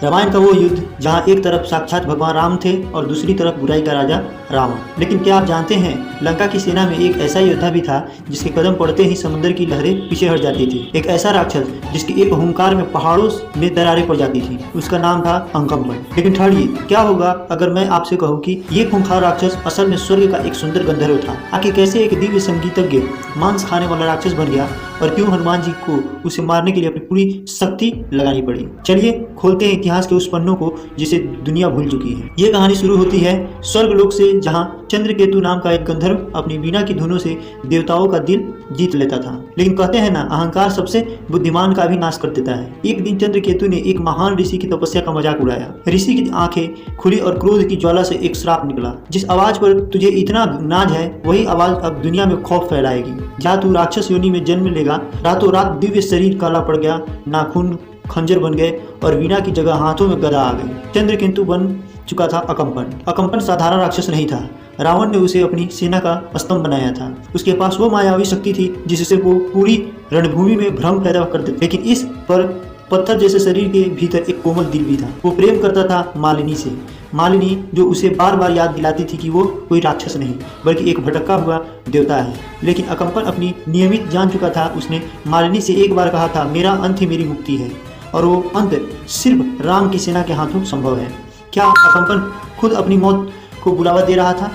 रामायण का वो युद्ध जहाँ एक तरफ साक्षात भगवान राम थे और दूसरी तरफ बुराई का राजा रावण। लेकिन क्या आप जानते हैं, लंका की सेना में एक ऐसा योद्धा भी था जिसके कदम पड़ते ही समुद्र की लहरें पीछे हट जाती थी। एक ऐसा राक्षस जिसके एक हुंकार में पहाड़ों में दरारें पड़ जाती थी। उसका नाम था अंकम्पन। लेकिन ठहरिए, क्या होगा अगर मैं आपसे कहूँ कि ये खूंखार राक्षस असल में स्वर्ग का एक सुंदर गंधर्व था। आखिर कैसे एक दिव्य संगीतज्ञ मांस खाने वाला राक्षस बन गया और क्यों हनुमान जी को उसे मारने के लिए अपनी पूरी शक्ति लगानी पड़ी। चलिए खोलते हैं इतिहास के उस पन्नों को जिसे दुनिया भूल चुकी है। ये कहानी शुरू होती है स्वर्गलोक से, जहाँ चंद्रकेतु नाम का एक गंधर्व अपनी वीणा की धुनों से देवताओं का दिल जीत लेता था। लेकिन कहते हैं ना, अहंकार सबसे बुद्धिमान का भी नाश कर देता है। एक दिन चंद्रकेतु ने एक महान ऋषि की तपस्या का मजाक उड़ाया। ऋषि की आंखें खुली और क्रोध की ज्वाला से एक श्राप निकला, जिस आवाज पर तुझे इतना नाज है वही आवाज अब दुनिया में खौफ फैलाएगी। जा तू राक्षस योनि में जन्म लेगा। रातों रात दिव्य शरीर काला पड़ गया, नाखून खंजर बन गए और वीणा की जगह हाथों में गदा आ गई। चंद्रकेतु बन चुका था अकम्पन। अकम्पन साधारण राक्षस नहीं था। रावण ने उसे अपनी सेना का स्तंभ बनाया था। उसके पास वो मायावी शक्ति थी जिससे वो पूरी रणभूमि में भ्रम पैदा कर देता। लेकिन इस पर पत्थर जैसे शरीर के भीतर एक कोमल दिल भी था। वो प्रेम करता था मालिनी से। मालिनी जो उसे बार बार याद दिलाती थी कि वो कोई राक्षस नहीं बल्कि एक भटका हुआ देवता है। लेकिन अकम्पन अपनी नियमित जान चुका था। उसने मालिनी से एक बार कहा था, मेरा अंत ही मेरी मुक्ति है, और वो अंत सिर्फ राम की सेना के हाथों संभव है। क्या अकम्पन खुद अपनी मौत को बुलावा दे रहा था?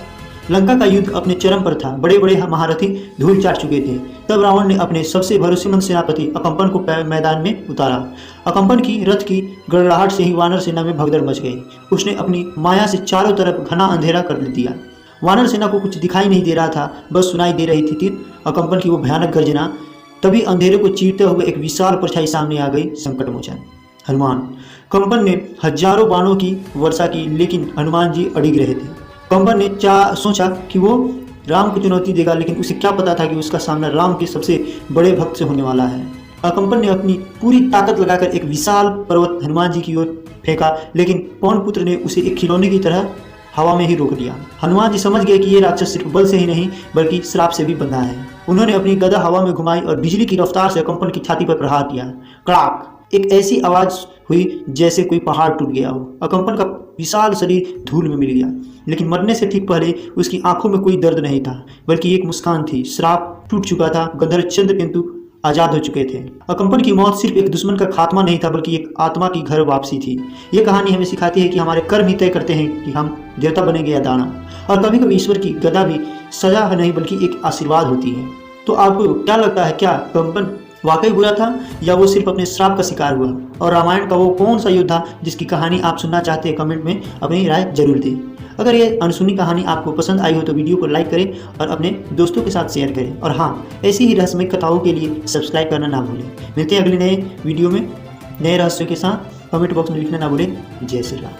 लंका का युद्ध अपने चरम पर था। बड़े बड़े महारथी धूल चाट चुके थे। तब रावण ने अपने सबसे भरोसेमंद सेनापति अकम्पन को मैदान में उतारा। अकम्पन की रथ की गड़गड़ाहट से ही वानर सेना में भगदड़ मच गई। उसने अपनी माया से चारों तरफ घना अंधेरा कर दिया। वानर सेना को कुछ दिखाई नहीं दे रहा था, बस सुनाई दे रही थी अकम्पन की वो भयानक गर्जना। तभी अंधेरे को चीरते हुए एक विशाल परछाई सामने आ गई, संकट मोचन हनुमान। कंपन ने हजारों बाणों की वर्षा की, लेकिन हनुमान जी अड़िग रहे थे। कंपन ने सोचा कि वो राम को चुनौती देगा, लेकिन उसे क्या पता था कि उसका सामना राम के सबसे बड़े भक्त से होने वाला है। अकम्पन ने अपनी पूरी ताकत लगाकर एक विशाल पर्वत हनुमान जी की ओर फेंका, लेकिन पवन पुत्र ने उसे एक खिलौने की तरह हवा में ही रोक दिया। हनुमान जी समझ गए कि ये राक्षस सिर्फ बल से ही नहीं बल्कि श्राप से भी बंधा है। उन्होंने अपनी गदा हवा में घुमाई और बिजली की रफ्तार से अकम्पन की छाती पर प्रहार किया। कड़ाक! एक ऐसी आवाज हुई जैसे कोई पहाड़ टूट गया हो। अकम्पन का विशाल शरीर धूल में मिल गया, लेकिन मरने से ठीक पहले उसकी आंखों में कोई दर्द नहीं था बल्कि एक मुस्कान थी। श्राप टूट चुका था। गंधर्व चंद्रकेतु आजाद हो चुके थे। अकम्पन की मौत सिर्फ एक दुश्मन का खात्मा नहीं था बल्कि एक आत्मा की घर वापसी थी। ये कहानी हमें सिखाती है कि हमारे कर्म ही तय करते हैं कि हम देवता बनेंगे या दानव, और कभी कभी ईश्वर की गदा भी सजा नहीं बल्कि एक आशीर्वाद होती है। तो आपको क्या लगता है, क्या अकम्पन वाकई बुरा था या वो सिर्फ अपने श्राप का शिकार हुआ? और रामायण का वो कौन सा योद्धा जिसकी कहानी आप सुनना चाहते हैं, कमेंट में अपनी राय जरूर दें। अगर ये अनसुनी कहानी आपको पसंद आई हो तो वीडियो को लाइक करें और अपने दोस्तों के साथ शेयर करें। और हाँ, ऐसी ही रहस्यमय कथाओं के लिए सब्सक्राइब करना ना भूलें। मिलते हैं अगले नए वीडियो में नए रहस्यों के साथ। कमेंट बॉक्स में लिखना ना भूलें। जय श्री राम।